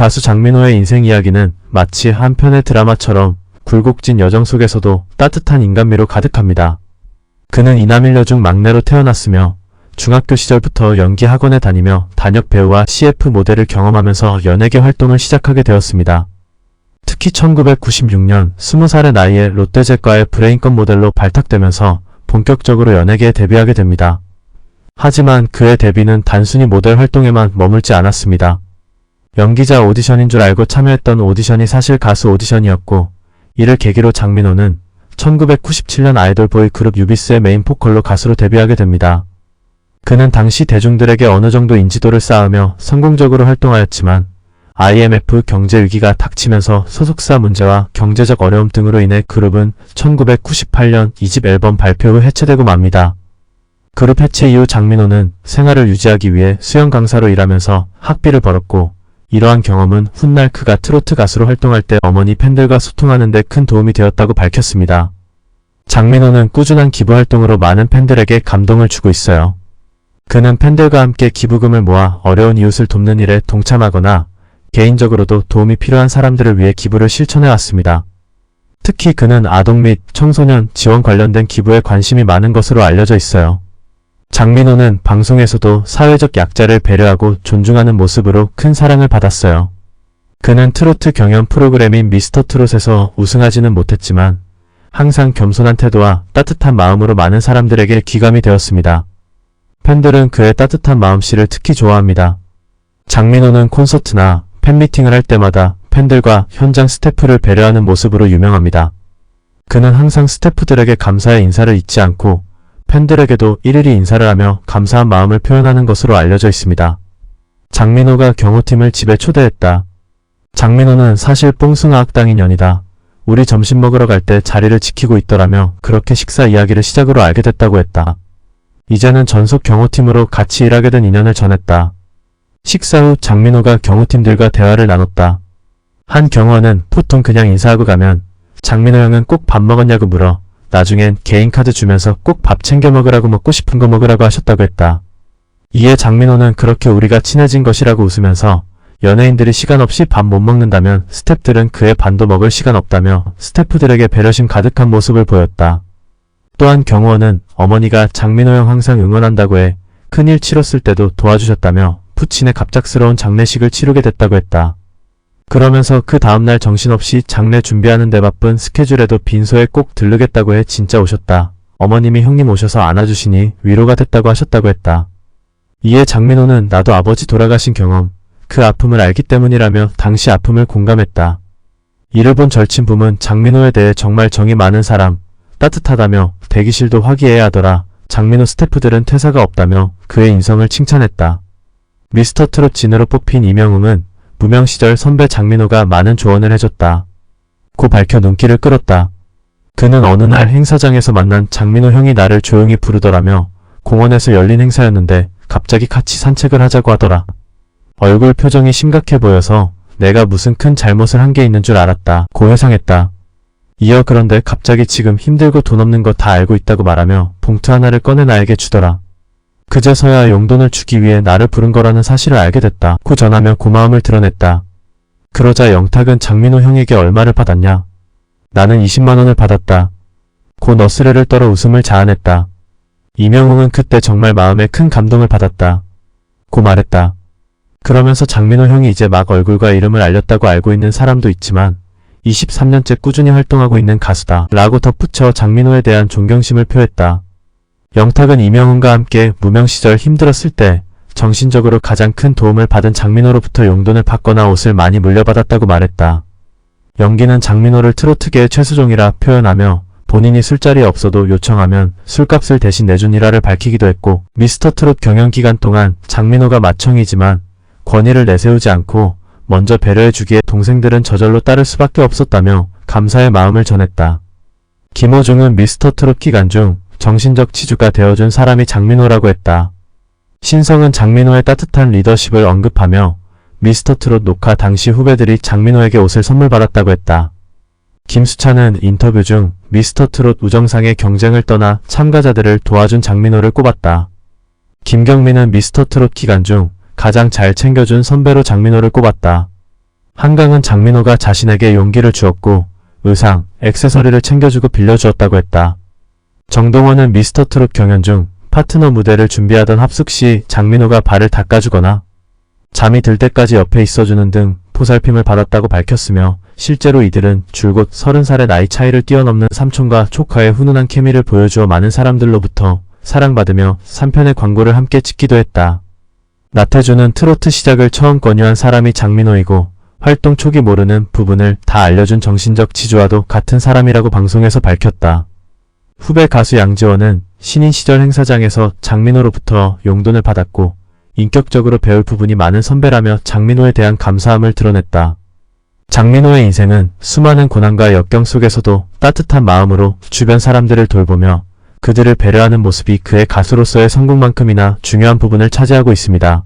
가수 장민호의 인생 이야기는 마치 한 편의 드라마처럼 굴곡진 여정 속에서도 따뜻한 인간미로 가득합니다. 그는 이남일녀 중 막내로 태어났으며 중학교 시절부터 연기 학원에 다니며 단역 배우와 CF 모델을 경험하면서 연예계 활동을 시작하게 되었습니다. 특히 1996년 20살의 나이에 롯데제과의 브레인건 모델로 발탁되면서 본격적으로 연예계에 데뷔하게 됩니다. 하지만 그의 데뷔는 단순히 모델 활동에만 머물지 않았습니다. 연기자 오디션인 줄 알고 참여했던 오디션이 사실 가수 오디션이었고, 이를 계기로 장민호는 1997년 아이돌 보이그룹 유비스의 메인 보컬로 가수로 데뷔하게 됩니다. 그는 당시 대중들에게 어느 정도 인지도를 쌓으며 성공적으로 활동하였지만 IMF 경제 위기가 닥치면서 소속사 문제와 경제적 어려움 등으로 인해 그룹은 1998년 2집 앨범 발표 후 해체되고 맙니다. 그룹 해체 이후 장민호는 생활을 유지하기 위해 수영 강사로 일하면서 학비를 벌었고, 이러한 경험은 훗날 그가 트로트 가수로 활동할 때 어머니 팬들과 소통하는 데 큰 도움이 되었다고 밝혔습니다. 장민호는 꾸준한 기부 활동으로 많은 팬들에게 감동을 주고 있어요. 그는 팬들과 함께 기부금을 모아 어려운 이웃을 돕는 일에 동참하거나 개인적으로도 도움이 필요한 사람들을 위해 기부를 실천해왔습니다. 특히 그는 아동 및 청소년 지원 관련된 기부에 관심이 많은 것으로 알려져 있어요. 장민호는 방송에서도 사회적 약자를 배려하고 존중하는 모습으로 큰 사랑을 받았어요. 그는 트로트 경연 프로그램인 미스터트롯에서 우승하지는 못했지만 항상 겸손한 태도와 따뜻한 마음으로 많은 사람들에게 귀감이 되었습니다. 팬들은 그의 따뜻한 마음씨를 특히 좋아합니다. 장민호는 콘서트나 팬미팅을 할 때마다 팬들과 현장 스태프를 배려하는 모습으로 유명합니다. 그는 항상 스태프들에게 감사의 인사를 잊지 않고 팬들에게도 일일이 인사를 하며 감사한 마음을 표현하는 것으로 알려져 있습니다. 장민호가 경호팀을 집에 초대했다. 장민호는 사실 뽕숭아학당인 년이다. 우리 점심 먹으러 갈 때 자리를 지키고 있더라며 그렇게 식사 이야기를 시작으로 알게 됐다고 했다. 이제는 전속 경호팀으로 같이 일하게 된 인연을 전했다. 식사 후 장민호가 경호팀들과 대화를 나눴다. 한 경호원은 보통 그냥 인사하고 가면 장민호 형은 꼭 밥 먹었냐고 물어 나중엔 개인카드 주면서 꼭 밥 챙겨 먹으라고 먹고 싶은 거 먹으라고 하셨다고 했다. 이에 장민호는 그렇게 우리가 친해진 것이라고 웃으면서 연예인들이 시간 없이 밥 못 먹는다면 스태프들은 그의 반도 먹을 시간 없다며 스태프들에게 배려심 가득한 모습을 보였다. 또한 경호원은 어머니가 장민호 형 항상 응원한다고 해 큰일 치렀을 때도 도와주셨다며 부친의 갑작스러운 장례식을 치르게 됐다고 했다. 그러면서 그 다음날 정신없이 장례 준비하는 데 바쁜 스케줄에도 빈소에 꼭 들르겠다고 해 진짜 오셨다. 어머님이 형님 오셔서 안아주시니 위로가 됐다고 하셨다고 했다. 이에 장민호는 나도 아버지 돌아가신 경험, 그 아픔을 알기 때문이라며 당시 아픔을 공감했다. 이를 본 절친부문 장민호에 대해 정말 정이 많은 사람, 따뜻하다며 대기실도 화기애애 하더라. 장민호 스태프들은 퇴사가 없다며 그의 인성을 칭찬했다. 미스터트롯 진으로 뽑힌 이명웅은 무명 시절 선배 장민호가 많은 조언을 해줬다. 고 밝혀 눈길을 끌었다. 그는 어느 날 행사장에서 만난 장민호 형이 나를 조용히 부르더라며 공원에서 열린 행사였는데 갑자기 같이 산책을 하자고 하더라. 얼굴 표정이 심각해 보여서 내가 무슨 큰 잘못을 한 게 있는 줄 알았다. 고 회상했다. 이어 그런데 갑자기 지금 힘들고 돈 없는 거 다 알고 있다고 말하며 봉투 하나를 꺼내 나에게 주더라. 그제서야 용돈을 주기 위해 나를 부른 거라는 사실을 알게 됐다. 고 전하며 고마움을 드러냈다. 그러자 영탁은 장민호 형에게 얼마를 받았냐? 나는 20만원을 받았다. 고 너스레를 떨어 웃음을 자아냈다. 이명웅은 그때 정말 마음에 큰 감동을 받았다. 고 말했다. 그러면서 장민호 형이 이제 막 얼굴과 이름을 알렸다고 알고 있는 사람도 있지만 23년째 꾸준히 활동하고 있는 가수다 라고 덧붙여 장민호에 대한 존경심을 표했다. 영탁은 이명웅과 함께 무명 시절 힘들었을 때 정신적으로 가장 큰 도움을 받은 장민호로부터 용돈을 받거나 옷을 많이 물려받았다고 말했다. 연기는 장민호를 트로트계의 최수종이라 표현하며 본인이 술자리에 없어도 요청하면 술값을 대신 내준 일화를 밝히기도 했고, 미스터트롯 경연 기간 동안 장민호가 맏형이지만 권위를 내세우지 않고 먼저 배려해주기에 동생들은 저절로 따를 수밖에 없었다며 감사의 마음을 전했다. 김호중은 미스터트롯 기간 중 정신적 지주가 되어준 사람이 장민호라고 했다. 신성은 장민호의 따뜻한 리더십을 언급하며 미스터트롯 녹화 당시 후배들이 장민호에게 옷을 선물 받았다고 했다. 김수찬은 인터뷰 중 미스터트롯 우정상의 경쟁을 떠나 참가자들을 도와준 장민호를 꼽았다. 김경민은 미스터트롯 기간 중 가장 잘 챙겨준 선배로 장민호를 꼽았다. 한강은 장민호가 자신에게 용기를 주었고 의상, 액세서리를 챙겨주고 빌려주었다고 했다. 정동원은 미스터트롯 경연 중 파트너 무대를 준비하던 합숙 시 장민호가 발을 닦아주거나 잠이 들 때까지 옆에 있어주는 등 보살핌을 받았다고 밝혔으며 실제로 이들은 줄곧 30살의 나이 차이를 뛰어넘는 삼촌과 조카의 훈훈한 케미를 보여주어 많은 사람들로부터 사랑받으며 3편의 광고를 함께 찍기도 했다. 나태주는 트로트 시작을 처음 권유한 사람이 장민호이고 활동 초기 모르는 부분을 다 알려준 정신적 지주와도 같은 사람이라고 방송에서 밝혔다. 후배 가수 양지원은 신인 시절 행사장에서 장민호로부터 용돈을 받았고 인격적으로 배울 부분이 많은 선배라며 장민호에 대한 감사함을 드러냈다. 장민호의 인생은 수많은 고난과 역경 속에서도 따뜻한 마음으로 주변 사람들을 돌보며 그들을 배려하는 모습이 그의 가수로서의 성공만큼이나 중요한 부분을 차지하고 있습니다.